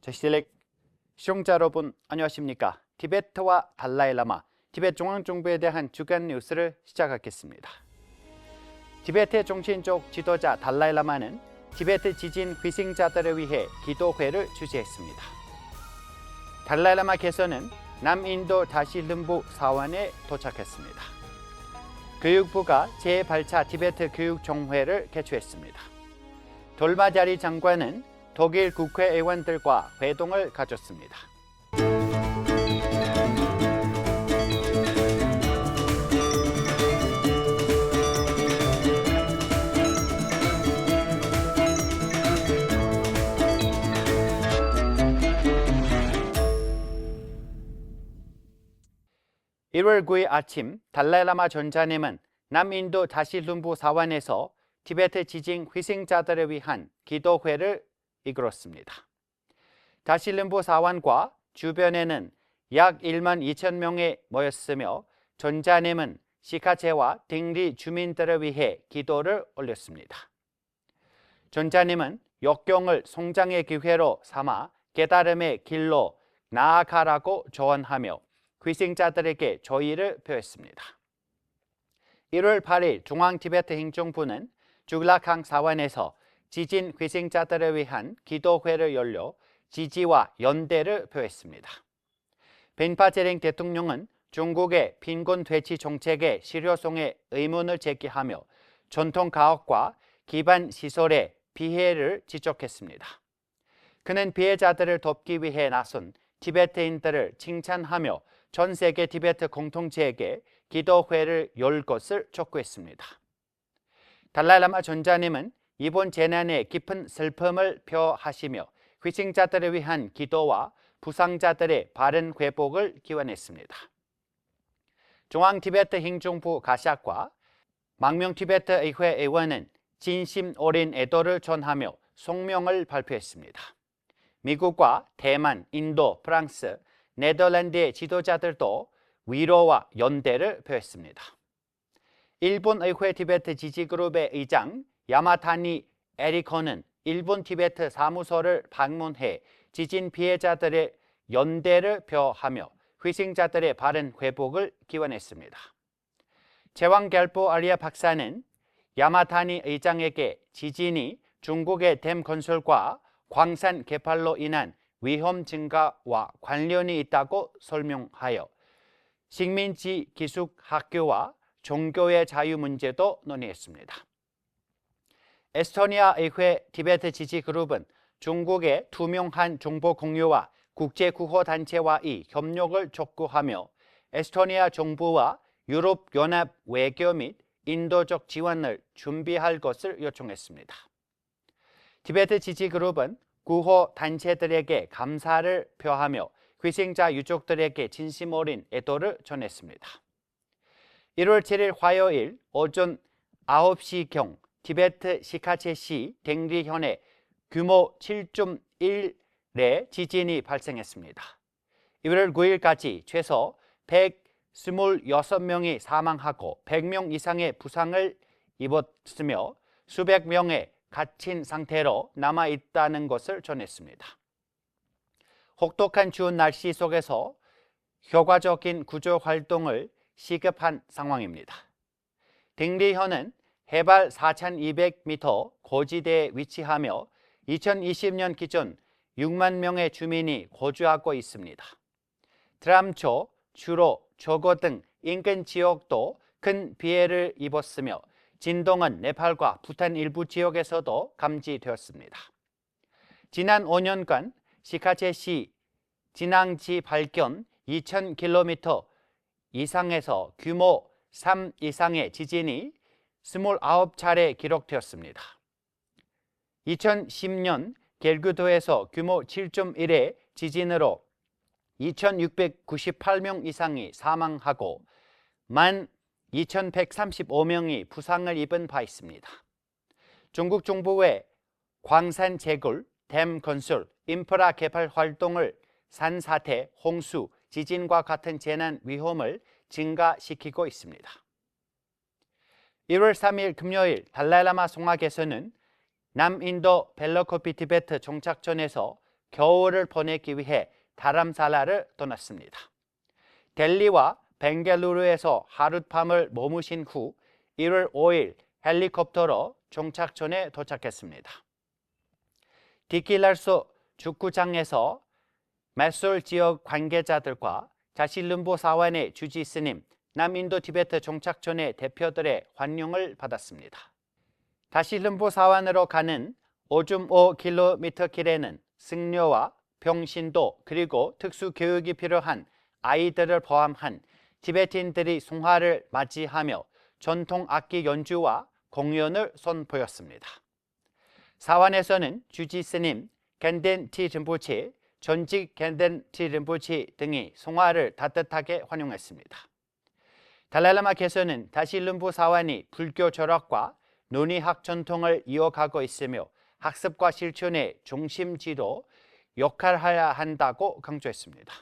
저실렉 시청자 여러분 안녕하십니까? 티베트와 달라이라마, 티베트 중앙정부에 대한 주간 뉴스를 시작하겠습니다. 티베트의 정신적 지도자 달라이라마는 티베트 지진 희생자들을 위해 기도회를 주재했습니다. 달라이라마께서는 남인도 다실름부 사원에 도착했습니다. 교육부가 제8차 티베트 교육정회를 개최했습니다. 돌마자리 장관은 독일 국회의원들과 회동을 가졌습니다. (1월 9일) 아침 달라이라마 전자님은 남인도 다실룸부 사원에서 티베트 지진 희생자들을 위한 기도회를 이끌었습니다. 다실룸부 사원과 주변에는 약 1만 2천 명이 모였으며 전자님은 시카체와 딩리 주민들을 위해 기도를 올렸습니다. 전자님은 역경을 성장의 기회로 삼아 깨달음의 길로 나아가라고 조언하며 희생자들에게 조의를 표했습니다. 1월 8일 중앙티베트 행정부는 주글라캉 사원에서 지진 희생자들을 위한 기도회를 열려 지지와 연대를 표했습니다. 벤파제링 대통령은 중국의 빈곤 퇴치 정책의 실효성에 의문을 제기하며 전통 가옥과 기반 시설의 피해를 지적했습니다. 그는 피해자들을 돕기 위해 나선 티베트인들을 칭찬하며 전 세계 티베트 공동체에게 기도회를 열 것을 촉구했습니다. 달라이라마 전자님은 이번 재난에 깊은 슬픔을 표하시며 희생자들을 위한 기도와 부상자들의 바른 회복을 기원했습니다. 중앙티베트 행정부 가샥과 망명 티베트 의회 의원은 진심 어린 애도를 전하며 성명을 발표했습니다. 미국과 대만, 인도, 프랑스, 네덜란드의 지도자들도 위로와 연대를 표했습니다. 일본 의회 티베트 지지그룹의 의장 야마타니 에리코는 일본 티베트 사무소를 방문해 지진 피해자들의 연대를 표하며 희생자들의 바른 회복을 기원했습니다. 제왕갤포 아리아 박사는 야마타니 의장에게 지진이 중국의 댐 건설과 광산 개발로 인한 위험 증가와 관련이 있다고 설명하여 식민지 기숙 학교와 종교의 자유 문제도 논의했습니다. 에스토니아 의회 티베트 지지그룹은 중국의 투명한 정보 공유와 국제구호단체와의 협력을 촉구하며 에스토니아 정부와 유럽연합 외교 및 인도적 지원을 준비할 것을 요청했습니다. 티베트 지지그룹은 구호단체들에게 감사를 표하며 희생자 유족들에게 진심 어린 애도를 전했습니다. 1월 7일 화요일 오전 9시경 티베트 시카체시 댕리현에 규모 7.1의 지진이 발생했습니다. 1월 9일까지 최소 126명이 사망하고 100명 이상의 부상을 입었으며 수백 명의 갇힌 상태로 남아있다는 것을 전했습니다. 혹독한 추운 날씨 속에서 효과적인 구조 활동을 시급한 상황입니다. 댕리현은 해발 4,200m 고지대에 위치하며 2020년 기준 6만 명의 주민이 거주하고 있습니다. 트람초, 주로, 조거 등 인근 지역도 큰 피해를 입었으며 진동은 네팔과 부탄 일부 지역에서도 감지되었습니다. 지난 5년간 시카체시 진앙지 발견 2,000km 이상에서 규모 3 이상의 지진이 29차례 기록되었습니다. 2010년 겔규도에서 규모 7.1의 지진으로 2,698명 이상이 사망하고 12,135명이 부상을 입은 바 있습니다. 중국 정부의 광산 채굴, 댐 건설, 인프라 개발 활동을 산사태, 홍수, 지진과 같은 재난 위험을 증가시키고 있습니다. 1월 3일 금요일 달라이라마 송악에서는 남인도 벨로코피 티베트 정착전에서 겨울을 보내기 위해 다람살라를 떠났습니다. 델리와 벵갈루루에서 하룻밤을 머무신 후 1월 5일 헬리콥터로 종착촌에 도착했습니다. 디킬랄소 축구장에서 맷솔 지역 관계자들과 자실름보 사원의 주지 스님, 남인도 티베트 종착촌의 대표들의 환영을 받았습니다. 자실름보 사원으로 가는 5.5km 길에는 승려와 병신도 그리고 특수교육이 필요한 아이들을 포함한 티베트인들이 송화를 맞이하며 전통 악기 연주와 공연을 선보였습니다. 사원에서는 주지 스님, 겐덴 티 림보체, 전직 겐덴 티 림보체 등이 송화를 따뜻하게 환영했습니다. 달라라마께서는 다실름보 사원이 불교 철학과 논의학 전통을 이어가고 있으며 학습과 실천의 중심지로 역할해야 한다고 강조했습니다.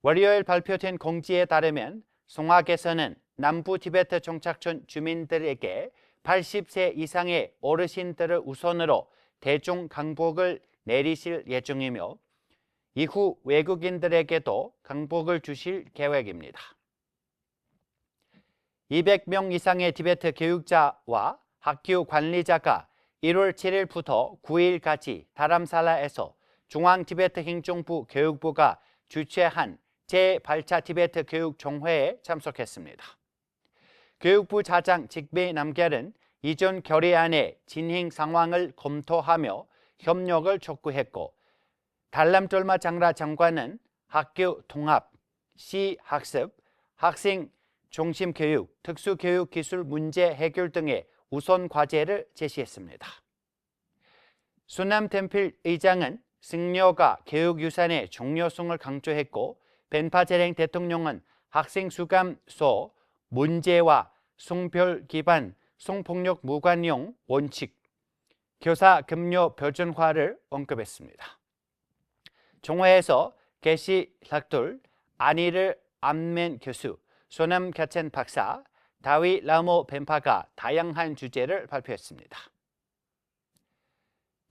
월요일 발표된 공지에 따르면 송화께서는 남부 티베트 종착촌 주민들에게 80세 이상의 어르신들을 우선으로 대중 강복을 내리실 예정이며 이후 외국인들에게도 강복을 주실 계획입니다. 200명 이상의 티베트 교육자와 학교 관리자가 1월 7일부터 9일까지 다람살라에서 중앙티베트 행정부 교육부가 주최한 제8차 티베트 교육종회에 참석했습니다. 교육부 차장 직비 남겔은 이전 결의안의 진행 상황을 검토하며 협력을 촉구했고 달람쫄마 장라 장관은 학교 통합, 시학습, 학생 중심 교육, 특수교육 기술 문제 해결 등의 우선 과제를 제시했습니다. 수남 템필 의장은 승려가 교육유산의 중요성을 강조했고 벤파제랭 대통령은 학생 수감소 문제와 성별 기반 성폭력 무관용 원칙, 교사 급료 표준화를 언급했습니다. 종회에서 게시 락돌, 아니르 암멘 교수, 소남 갸첸 박사, 다위 라모 벤파가 다양한 주제를 발표했습니다.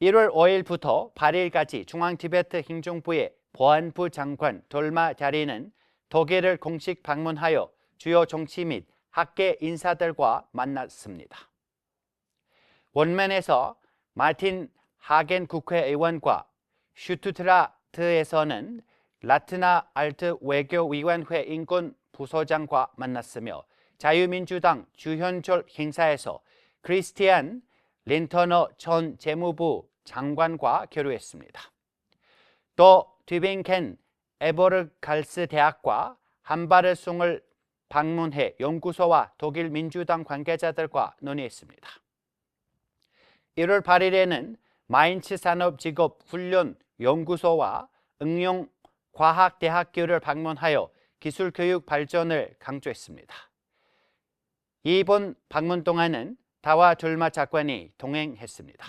1월 5일부터 8일까지 중앙티베트 행정부의 보안부 장관 돌마 자리는 독일을 공식 방문하여 주요 정치 및 학계 인사들과 만났습니다. 원맨에서 마틴 하겐 국회의원과 슈투트라트에서는 라트나 알트 외교위원회 인권 부서장과 만났으며 자유민주당 주현철 행사에서 크리스티안 린터너 전 재무부 장관과 교류했습니다. 또 뒤빙켄 에버르갈스 대학과 한바르송을 방문해 연구소와 독일 민주당 관계자들과 논의했습니다. 1월 8일에는 마인츠 산업직업훈련연구소와 응용과학대학교를 방문하여 기술교육 발전을 강조했습니다. 이번 방문 동안은 다와 둘마 장관이 동행했습니다.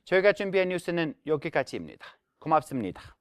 저희가 준비한 뉴스는 여기까지입니다. 고맙습니다.